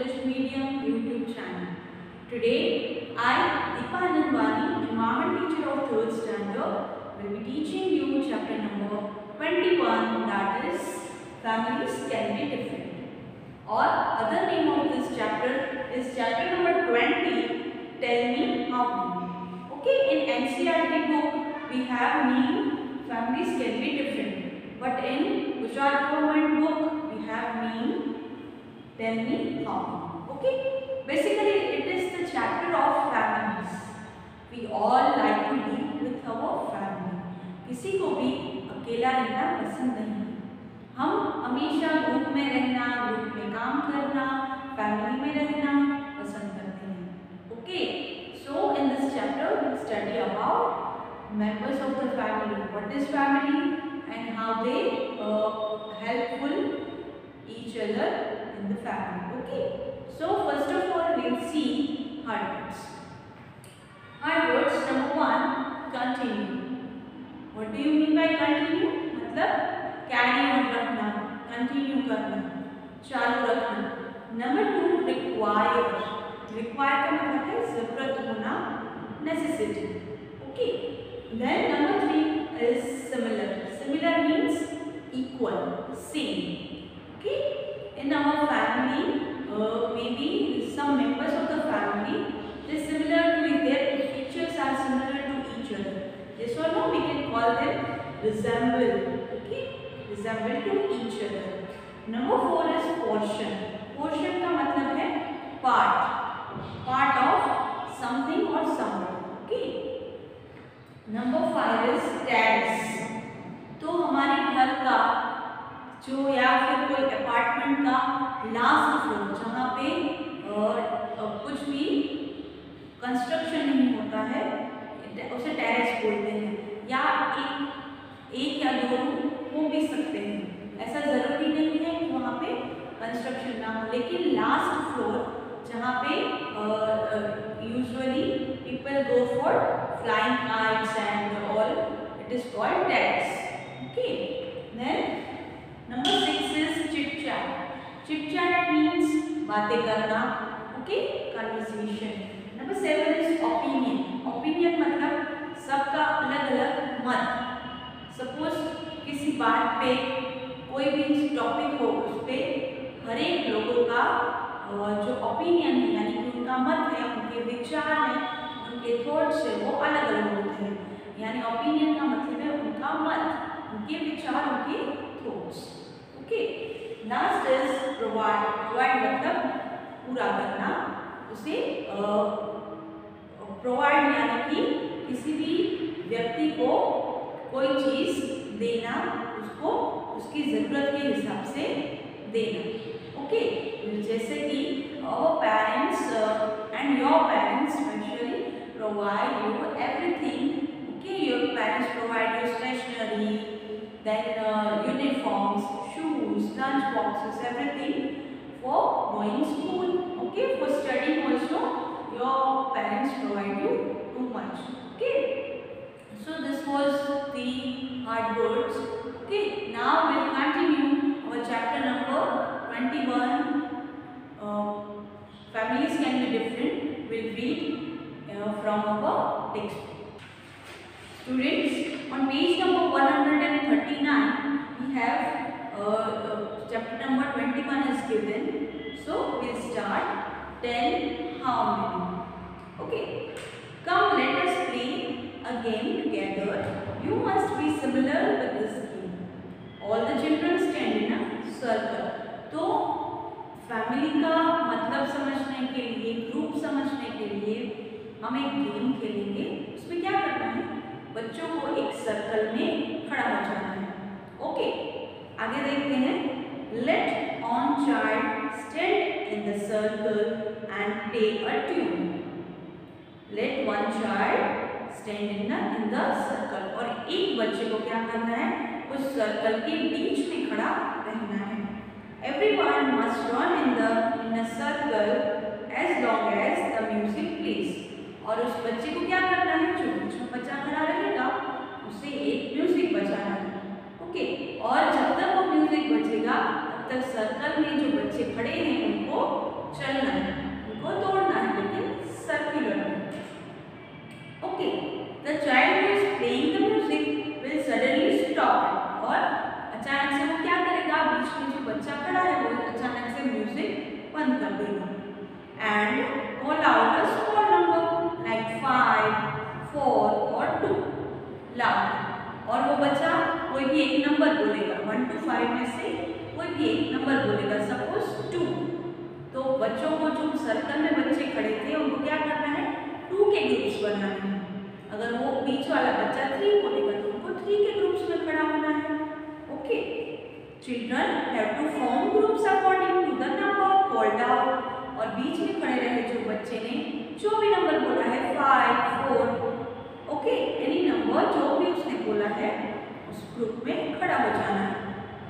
English Medium YouTube channel. Today, I, Deepa Anandwani, environment teacher of 3rd standard, will be teaching you chapter number 21, that is Families Can Be Different. Or other name of this chapter is chapter number 20, Tell Me How Many. Okay, in NCERT book, we have name Families Can Be Different. But in Gujarat government book, we have name Tell Me How Many. Okay, basically it is the chapter of families. We all like to live with our family. किसी को भी अकेला रहना पसंद नहीं. हम हमेशा group में रहना, ग्रुप में काम करना, फैमिली में रहना पसंद करते हैं. Okay, so in this chapter we study about members of the family. What is family and how they helpful each other in the family. Okay, so first of all we will see hard words. Hard words number 1, continue. What do you mean by continue? मतलब carry on रखना, continue करना, चालू रखना. Number 2, require. Require का मतलब है जरूरत होना, necessity. Okay, then number 3 is similar. Similar means equal, same. Okay, in our family maybe some members of the family they similar to their features are similar to each other. Yes or no, we can call them resemble. Okay, resemble to each other. Number 4 is portion. Portion का मतलब है part of something or someone. Okay, number 5 is terrace. तो हमारे घर का जो या फिर कोई अपार्टमेंट का लास्ट फ्लोर जहाँ पे कुछ भी कंस्ट्रक्शन नहीं होता है उसे टेरेस बोलते हैं. या एक या 2 रूम हो भी सकते हैं. ऐसा ज़रूरी नहीं है कि वहाँ पे कंस्ट्रक्शन ना हो, लेकिन लास्ट फ्लोर जहाँ पे usually people go for flying kites and all, it is called terrace. Okay, then Number 6 is chit chat. Chit chat means बातें करना. Okay, conversation. Number 7 is opinion. Opinion मतलब सबका अलग अलग मत. Suppose किसी बात पे कोई भी टॉपिक हो, उस पे हर एक लोगों का जो ओपिनियन है यानी कि उनका मत है, उनके विचार हैं, उनके थॉट्स है, वो अलग अलग होते हैं. यानी ओपिनियन का मतलब है उनका मत, उनके विचार, उनके thoughts. Okay, last is provide. Provide मतलब पूरा करना, उसे प्रोवाइड यानी कि किसी भी व्यक्ति को कोई चीज देना, उसको उसकी जरूरत के हिसाब से देना. ओके, जैसे कि our parents and your parents especially provide you everything. Okay, your parents provide you stationery, then uniforms, shoes, lunch boxes, everything for going school. Okay, for studying also your parents provide you too much. Okay, so this was the hard words. Okay, now we'll continue our chapter number 21. Families can be different. We'll read from our textbook. Students, on page number 139 we have chapter number 21 is given. So we'll start. Tell how many. Okay, come let us play a game together. You must be similar with this game. All the children stand in a circle. तो family का मतलब समझने के लिए, group समझने के लिए हम एक गेम खेलेंगे. उसमें क्या करना है, बच्चों को एक सर्कल में खड़ा हो जाना है. ओके, आगे देखते हैं. Let on child stand in the circle and take a tune. Let one child stand in the circle. और एक बच्चे को क्या करना है, उस सर्कल के बीच में खड़ा रहना है. Everyone must run in a circle as long as the music plays. और उस बच्चे को क्या करना है, जो बच्चा खड़ा रहेगा उसे एक म्यूजिक बजाना है. ओके, और जब तक वो म्यूजिक बजेगा तब तक सर्कल में जो बच्चे खड़े हैं उनको चलना बंद कर देगा and call out a small number like 5, 4 और 2 लाउड। और वो बच्चा कोई भी एक नंबर बोलेगा, 1 to 5 में से कोई भी एक नंबर बोलेगा, सपोज 2। तो बच्चों को जो सर्कल में बच्चे खड़े थे उनको क्या करना है, 2 के ग्रुप्स बनाने हैं। अगर वो बीच वाला बच्चा 3 बोलेगा तो उनको 3 के ग्रुप्स में खड़ा होना है। Okay, children have to form groups according to the number called out. और बीच में खड़े रहे जो बच्चे ने जो भी नंबर बोला है 5, 4, ओके, एनी नंबर जो भी उसने बोला है उस ग्रुप में खड़ा हो जाना है।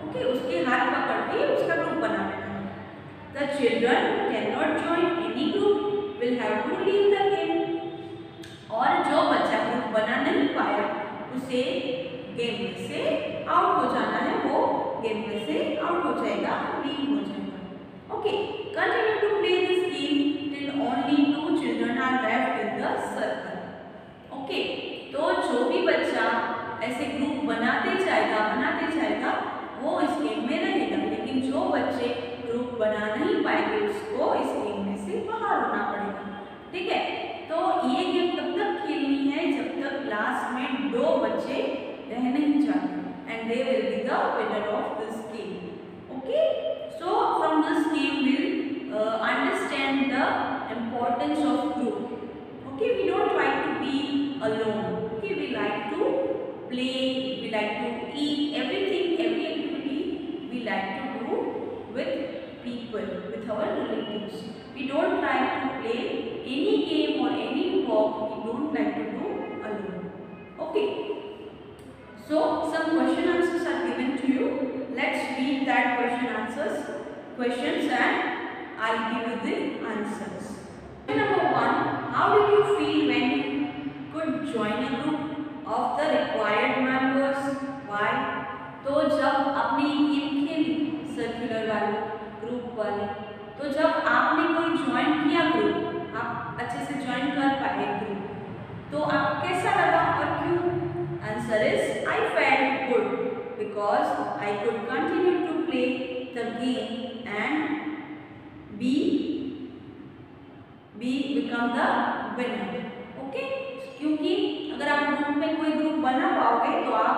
ओके, उसके हाथ पकड़ के उसका ग्रुप बना लेना है। The children can not join any group will have to leave the game. और जो बच्चा ग्रुप बना नहीं पाया उसे गेम में से आउट हो जाना है, वो गेम में से आउट हो जाएगा, लीव हो जाएगा। Okay, continue to play this game till only 2 children are left in the circle. Okay, तो जो भी बच्चा ऐसे ग्रुप बनाते जाएगा वो इस गेम में रहेगा, लेकिन जो बच्चे ग्रुप बना नहीं पाएंगे उसको इस गेम में से बाहर होना पड़ेगा। ठीक है, तो ये गेम तब तक खेलनी है जब तक लास्ट में 2 बच्चे रह नहीं जाते and they will be the winner of this game. Okay, so from this game will understand the importance of group. Okay, we don't like to be alone. Okay, we like to play, we like to eat, everything, every activity we like to do with people, with our relatives. We don't like to play any game or any work we don't like to do alone. Okay, so some question answers are given to you. Let's read that questions and I'll give you the answers. Number 1, how did you feel when you could join a group of the required members? Why? तो जब आपने game खेली circular वाली group वाली, तो जब आपने कोई ज्वाइन किया ग्रुप, आप अच्छे से ज्वाइन कर पाए ग्रुप, तो आपको कैसा लगा और क्यों? Answer is I felt good because I could continue to play the game and become the winner. Okay, क्योंकि अगर आप ग्रुप में कोई ग्रुप बना पाओगे तो आप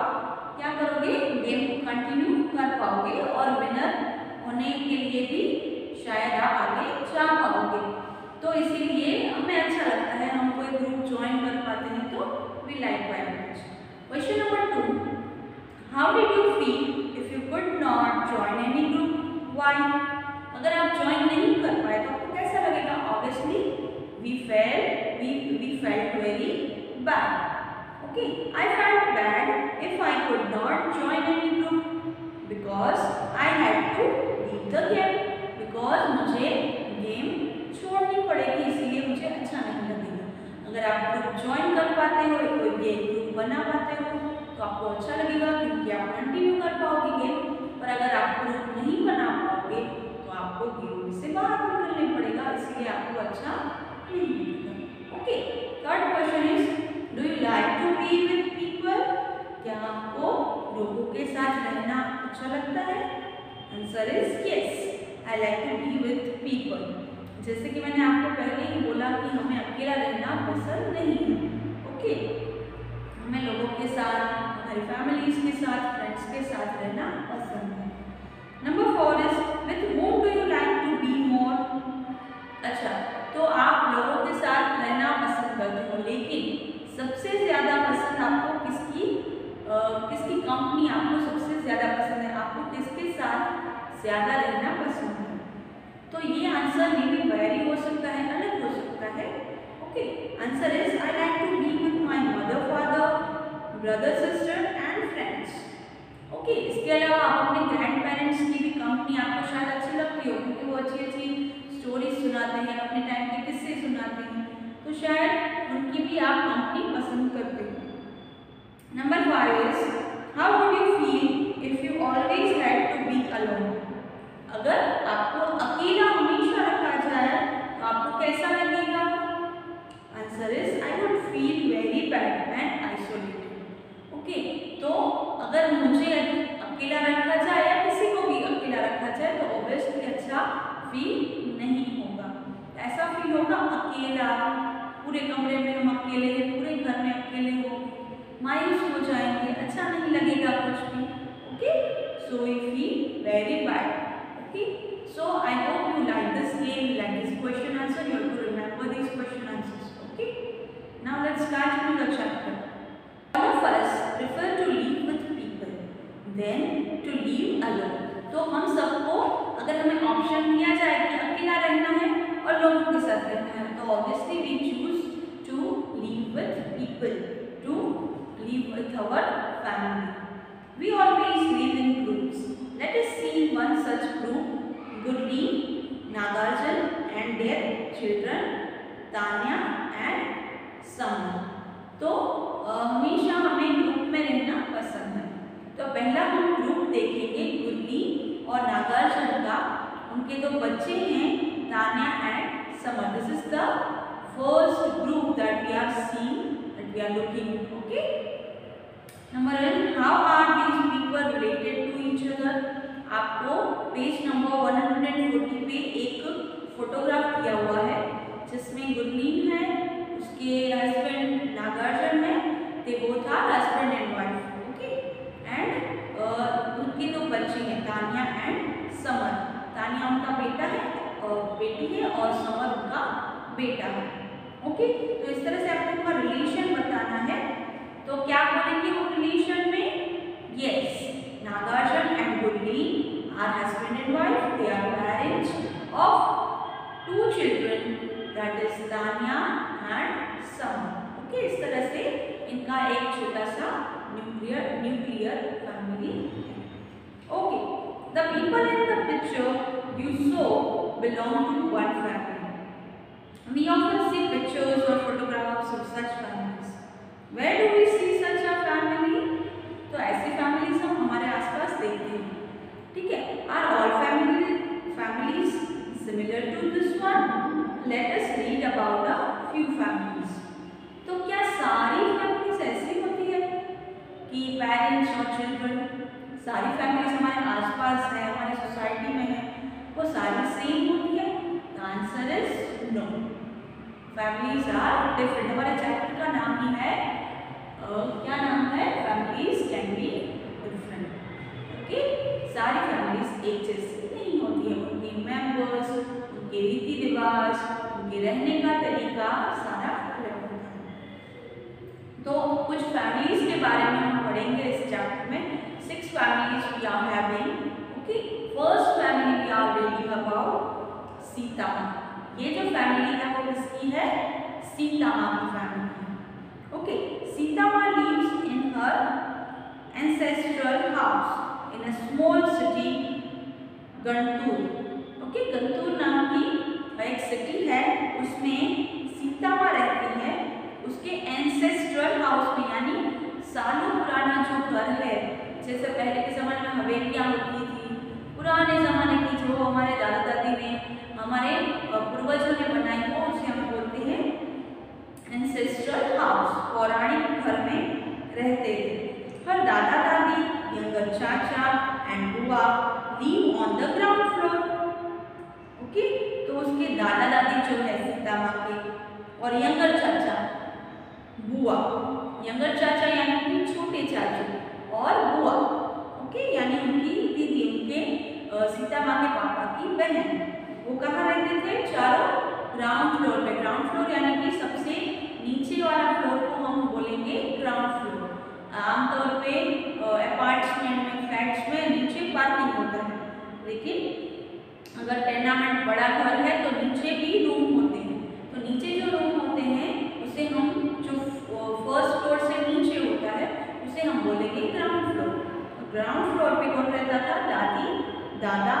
क्या करोगे, गेम को कंटिन्यू कर पाओगे और विनर होने के लिए भी शायद आप आगे जा पाओगे। तो इसीलिए हमें अच्छा लगता है, हम कोई ग्रुप ज्वाइन कर पाते हैं तो we like very much. Question number 2, how did you feel if you could not join any group? Why? अगर आप ज्वाइन नहीं कर पाए तो आपको कैसा लगेगा? Obviously we felt very bad. Okay, I felt bad if I could not join any group because I had to leave the game. Because मुझे गेम छोड़नी पड़ेगी, इसीलिए मुझे अच्छा नहीं लगेगा। अगर आप ग्रुप ज्वाइन कर पाते हो, कोई भी एक ग्रुप बना पाते हो तो आपको अच्छा लगेगा क्योंकि आप कंटिन्यू कर पाओगे गेम। और अगर आप ग्रुप नहीं बना पाओगे तो आपको गेम से बाहर निकलने पड़ेगा, इसलिए आपको अच्छा नहीं लगेगा। Okay, third question is do you like to be with people? क्या आपको लोगों के साथ रहना अच्छा लगता है? Answer is yes, I like to be with people. जैसे कि मैंने आपको पहले ही बोला कि हमें अकेला रहना पसंद नहीं है। ओके, हमें लोगों के साथ, हमारी फैमिलीज के साथ, फ्रेंड्स के साथ रहना पसंद है। Number 4 is with whom do you like to be more? अच्छा, तो आप लोगों के साथ रहना पसंद करते हो, लेकिन सबसे ज़्यादा पसंद आपको किसकी कंपनी आपको सबसे ज़्यादा पसंद है? आपको किसके साथ ज़्यादा रहना पसंद है? तो ये आंसर मे बी वेरी हो सकता है, अलग हो सकता है। Okay, answer is I like to be with my mother, father, brother, sister and friends. Okay, इसके अलावा आप अपने ग्रैंड पेरेंट्स की भी कंपनी आपको शायद अच्छी लगती हो क्योंकि वो अच्छी अच्छी स्टोरीज सुनाते हैं, अपने टाइम के किस्से सुनाते हैं, तो शायद उनकी भी आप कंपनी पसंद करते हो। Number 5 is how would you feel if you always had to be alone? अगर आपको अकेला हमेशा रखा जाए तो आपको कैसा लगेगा? Answer is I would feel very bad and isolated. Okay, तो अगर मुझे अकेला रखा जाए या किसी को भी अकेला रखा जाए तो ऑब्वियसली अच्छा फील नहीं ऐसा फील होगा अकेला, पूरे कमरे में हम अकेले हैं, पूरे घर में अकेले हो, मायूस हो जाएंगे, अच्छा नहीं लगेगा कुछ भी. Okay, so we feel very bad. Okay, so I hope you like this game, you like this question answer, you have to remember these question answers. Okay, now let's start into the chapter. All of us prefer to live with people than to live alone. तो हम सबको अगर हमें option दिया जाए कि अकेला रहना है और लोगों के साथ रहना है, तो obviously we choose to live with people, to live with our family. We always live in groups. Let us see one such group. Gurleen, Nagarjun and their children Tanya and Samar. तो हमेशा हमें group में रहना पसंद है. तो पहला हम ग्रुप देखेंगे गुरलीन और नागार्जुन का. उनके दो बच्चे हैं Tanya and Samar. This is the first group that we are seeing, that we are looking. Okay, number 1, how are these people related to each other. आपको पेज नंबर 140 पे एक फोटोग्राफ दिया हुआ है जिसमें गुरलीन है, उसके हस्बैंड नागार्जुन है, they both are husband and wife. Okay, and उनके दो बच्चे हैं तान्या एंड समर. तान्या उनका बेटा है और बेटी है और समर उनका बेटा है. ओके, तो इस तरह से आपको उनका रिलेशन बताना है. तो क्या बोलेंगे हम रिलेशन में? Yes, Nagarjun and Gurleen are husband and wife. They are parents of 2 children, that is Tanya and Samar. Okay, इस तरह से इनका एक छोटा सा न्यूक्लियर फैमिली है. Okay, the people in the picture you saw belong to one family. We often see pictures or photographs of such families. Where do we see such a family? तो ऐसी फैमिलीज हम हमारे आसपास देखते हैं. ठीक है, are all families similar to this one? Let us read about a few families. तो क्या सारी फैमिलीज ऐसी होती है कि पेरेंट्स और चिल्ड्रन, सारी फैमिलीज हमारे आसपास है, हमारी सोसाइटी में है, वो सारी सेम होती है? The answer is no. Families are different. हमारे चैप्टर का नाम ही है, क्या नाम है? Families can be different. Okay, सारी फैमिलीज एक जैसी नहीं होती है. उनके मेंबर्स, उनके रीति रिवाज, उनके रहने का तरीका सारा अलग होता है. तो कुछ फैमिलीज के बारे में हम पढ़ेंगे इस चैप्टर में. 6 families we are having. Okay, first family we are reading about Sita. ये जो फैमिली है वो किसकी है? सीता माँ की फैमिली है. Okay, Sita Ma lives in her ancestral house in a small city, Gantur. Okay, Gantur नाम की एक सिटी है, उसमें सीता माँ रहती है. उसके एंसेस्ट्रल हाउस में, यानी सालों पुराना जो घर है, जैसे पहले के ज़माने में हवेलियाँ होती थी, पुराने ज़माने की जो हमारे दादा दादी ने, हमारे पूर्वजों ने बनाई हो, उसे हम बोलते हैं एंसेस्ट्रल हाउस. पौराणिक घर में रहते थे. हर दादा दादी, यंगर चाचा एंड बुआ live on the ground floor. Okay, तो उसके दादा दादी जो है सीता माँ के, और यंगर चाचा, बुआ, यंगर चाचा यानी कि छोटे चाचू, और बुआ ओके यानी उनकी दीदी, उनके सीता माँ के पापा की बहन, वो कहाँ रहते थे? चारों ग्राउंड फ्लोर पे. ग्राउंड फ्लोर यानी कि सबसे नीचे वाला फ्लोर को हम बोलेंगे ग्राउंड फ्लोर. आमतौर पे अपार्टमेंट में, फ्लैट्स में नीचे पार्किंग होता है, लेकिन अगर टेनामेंट बड़ा घर है तो नीचे भी रूम होते हैं. तो नीचे जो रूम होते हैं उसे हम, जो फर्स्ट फ्लोर से नीचे होता है, उसे हम बोलेंगे ग्राउंड फ्लोर. ग्राउंड फ्लोर पे कौन रहता था? दादी, दादा,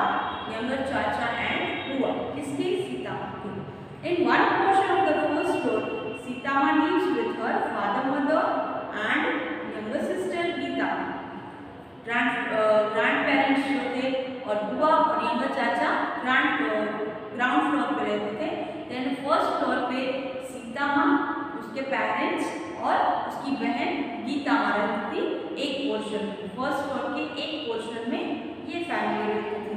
यंगर चाचा एंड बुआ. किसके? सीता के. In one portion of the first floor Sita Ma lives with her father, mother and younger sister Geeta. Grandparents जो थे और बुआ और यंगर चाचा ग्राउंड फ्लोर पे रहते थे. देन फर्स्ट फ्लोर पे सीता माँ, उसके पेरेंट्स और उसकी बहन गीता माँ रहती थी एक पोर्शन में. फर्स्ट फ्लोर के एक पोर्शन में ये फैमिली रहती थी.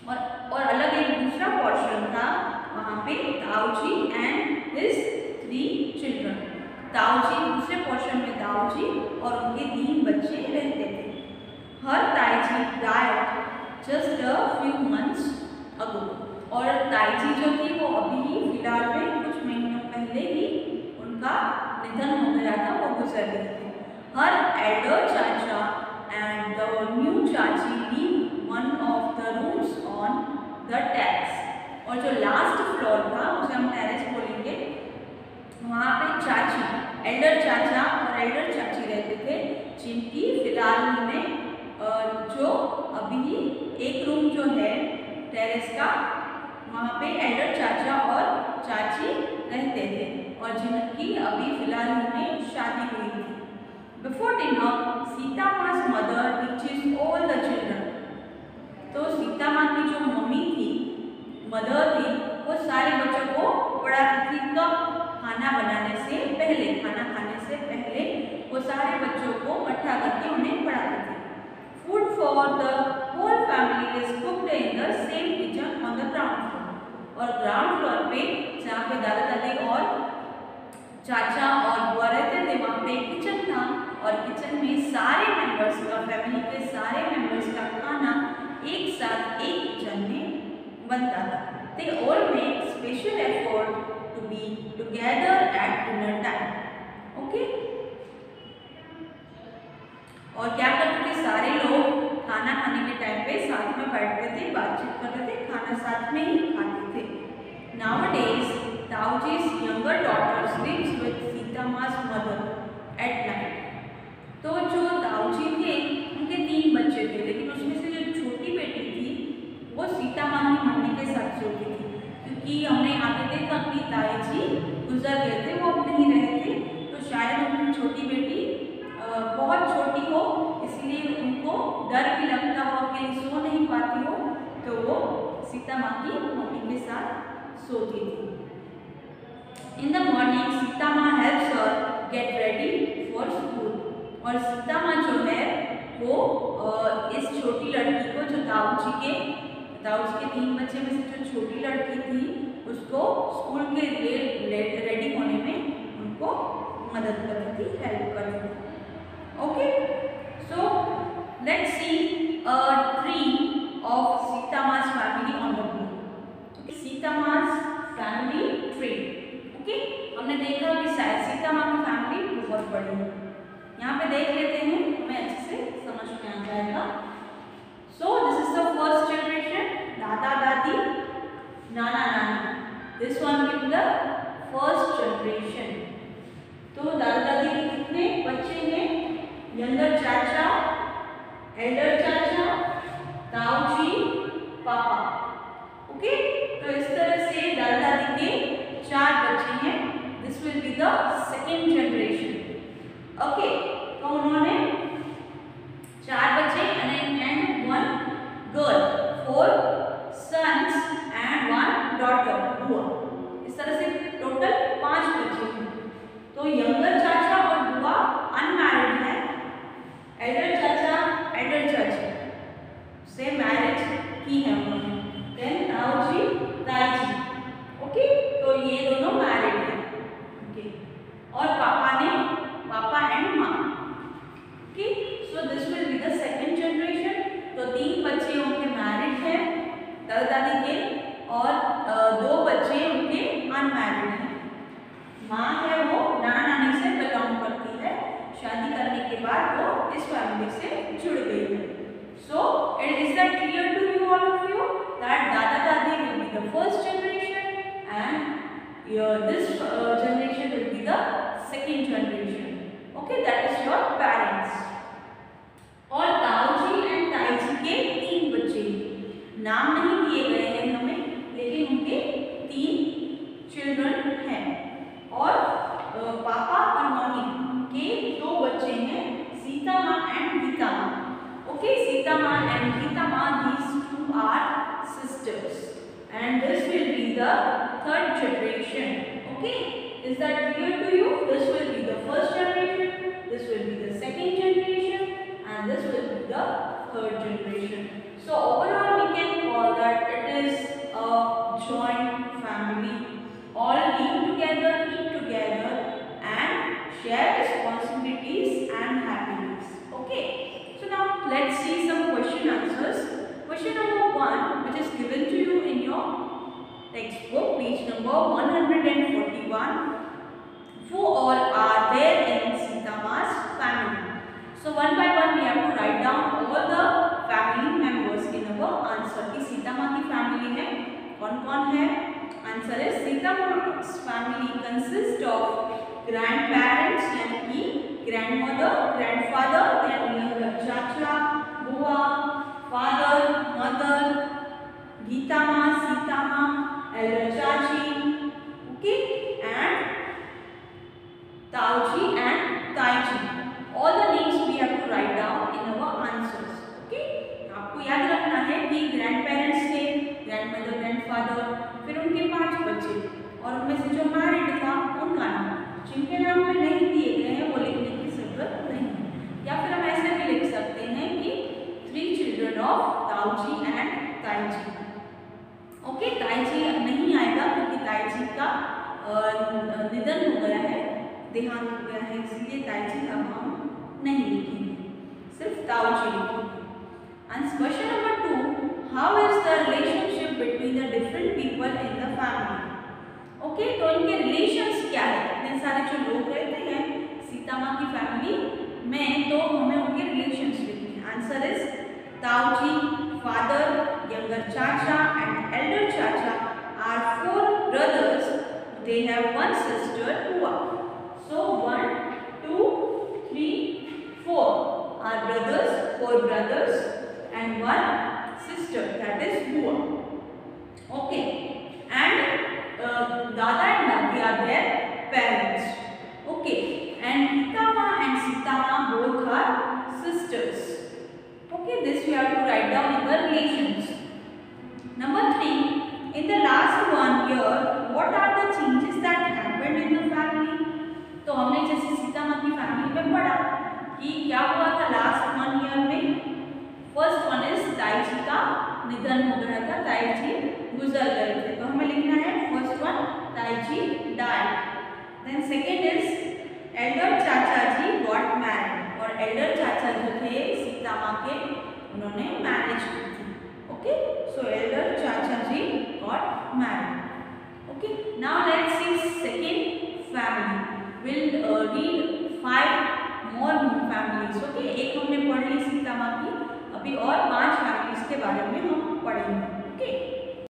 और अलग एक दूसरा पोर्शन था, वहाँ पे चाची जो थी वो अभी ही फिलहाल में कुछ महीनों पहले ही उनका निधन हो गया था, वो गुजर गए थे। हर एल्डर चाचा एंड द न्यू चाची leave one of the rooms on the terrace. और जो लास्ट फ्लोर था उसे हम टेरेस बोलेंगे, वहाँ पे चाची, एल्डर चाचा और एल्डर चाची रहते थे, जिनकी फिलहाल में जो अभी एक रूम जो है टेरेस का, वहाँ पे एल्डर चाचा और चाची रहते थे और जिनकी अभी फिलहाल में शादी हुई थी। Before dinner Sita mass mother teaches all the children. तो सीता माँ की जो मम्मी थी, मदर थी, वो सारे बच्चों को पढ़ाती थी। कब? खाना बनाने से पहले, खाना खाने से पहले वो सारे बच्चों को इकट्ठा करके उन्हें पढ़ाती थी। Food for the whole family is cooked in the same kitchen on the ground floor. और ग्राउंड फ्लोर पे जहाँ पे दादा दादी और चाचा और बुआ रहते थे, वहाँ पे किचन था और किचन में सारे मेंबर्स का, फैमिली के सारे मेंबर्स का खाना एक साथ एक किचन में बनता था। They all make special effort to be together at dinner time. Okay? और क्या करते थे सारे लोग? खाना खाने के टाइम पे साथ में बैठते थे, बातचीत करते थे, खाना साथ में ही खाते थे। Nowadays, Taoji's younger daughter sleeps with Sita Ma's mother at night. तो जो ताऊजी थे उनके 3 बच्चे थे, लेकिन उसमें से जो छोटी बेटी थी वो सीता माँ की मम्मी के साथ सोती थी, क्योंकि हमने आगे देखा कि ताई जी गुजर गए थे, वो अब नहीं रहे थे, तो शायद उनकी छोटी बेटी बहुत छोटी हो, इसलिए उनको डर भी लगता हो कि सो नहीं पाती हो, तो वो सीता माँ की मम्मी के साथ सोती थी। इन द मॉर्निंग सीता माँ helps her get ready for school. और सीता माँ जो है वो इस छोटी लड़की को, जो ताऊ जी के 3 बच्चे में से जो छोटी लड़की थी, उसको स्कूल के लिए रेडी होने में उनको मदद करती थी, हेल्प करती थी। Okay, so let's see a tree of Sita mass family on the board. Sita mass family tree. Okay, हमने देखा कि सीता माँ की फैमिली बहुत बड़ी है। यहाँ पे देख लेते हैं, हमें अच्छे से समझ में आ जाएगा। So this is the first generation, दादा दादी, नाना नानी। This one will be the first generation. तो दादा दादी के कितने बच्चे हैं? यंगर चाचा, एल्डर चाचा, ताऊ जी, पापा। ओके, तो इस तरह से दादा दादी के 4 बच्चे हैं। This will be the second generation. Okay, तो उन्होंने 4 बच्चे and 1 girl, 4 sons and 1 daughter, बुआ। इस तरह से टोटल 5 बच्चे हैं। तो यंगर चाचा और बुआ अनमैरिड है, एल्डर चाचा, एल्डर चाची से मैरिज की है उन्होंने। देन ताऊ जी, ताई जी। ओके, तो ये दोनों मैरिड हैं। ओके, और पापा एंड माँ। Okay, so this will be the second generation. तो 3 बच्चे उनके मैरिड हैं दादा दादी के, और 2 बच्चे उनके अनमैरिड हैं। माँ है वो नाना नानी से बिलोंग करती है, शादी करने के बाद वो इस फैमिली से जुड़ गई है। So it is that clear to you all of you that दादा दादी will be the first generation and this generation will be the second generation. Okay, that is your parents. और ताऊ जी एंड ताई जी के 3 बच्चे, नाम नहीं दिए गए हैं हमें, लेकिन उनके 3 चिल्ड्रन हैं। और पापा और मम्मी के 2 बच्चे हैं, सीता माँ एंड गीता माँ। ओके, सीता माँ एंड गीता माँ, these 2 are sisters. And this will be the 3rd generation. Okay, is that clear to you? This will be the first generation, this will be the second generation, and this will be the 3rd generation. So overall we can call that it is a joint family. All live together, eat together, and share responsibilities and happiness. Okay, so now let's see some question answers. Question number 1, which is given to you in your textbook. सबकी सीता माँ की family में कौन कौन है? Answer है सीता मा's family consist of grand parents यानी कि ग्रैंड मदर, ग्रैंडफादर, देन चाचा, बुआ, फादर, मदर, गीता माँ, सीता माँ, एल्डर चाची, ओके, एंड ताऊजी and ताईजी. All the names we have to write down in our answers. Okay? आपको याद रखना है कि ग्रैंड पेरेंट्स थे, ग्रैंड मदर, ग्रैंड फादर, फिर उनके 5 बच्चे और उनमें से जो मैरिड था उनका नाम, जिनके नाम में नहीं दिए गए हैं वो लिखने की जरूरत नहीं है. या फिर हम ऐसे भी लिख सकते हैं कि 3 चिल्ड्रन ऑफ ताऊजी एंड ताईजी. ओके, ताईजी नहीं आएगा क्योंकि ताईजी का निधन हो गया है, देहांत हो गया है, इसलिए ताईजी अब हम नहीं लिखेंगे, सिर्फ ताऊजी लिखेंगे. And question number 2, how is the relationship between the different people in the family? Okay, तो इनके रिलेशंस क्या है? इतने सारे जो लोग रहते हैं सीता माँ की फैमिली में, तो हमें उनके रिलेशंस लिखने हैं. आंसर इज ताऊजी, फादर, यंगर चाचा एंड एल्डर चाचा are 4 brothers. They have 1 sister, Bua. So 1, 2, 3, 4 are brothers, 4 brothers and 1 sister, that is Bua. Okay, and Dada and Dadi are their parents. Okay, and Gitama and Sitama both are sisters. Okay, this we have to write down in the relations. Number 3, in the last 1 year, what are the changes that happened in the family? तो हमने जैसे सीता माँ की family में पढ़ा कि क्या हुआ था लास्ट 1 ईयर में. फर्स्ट वन इज ताईजी का निधन हो गया था, ताईजी गुजर गए थे, तो हमें लिखना है फर्स्ट वन ताईजी died. Then second is elder चाचा जी गॉट मैरिड, और एल्डर चाचा जो थे सीता माँ के, उन्होंने मैरिज की थी. ओके, सो एल्डर चाचा जी got married. Okay, now let's see second family. We'll read 5 more families. Okay, एक हमने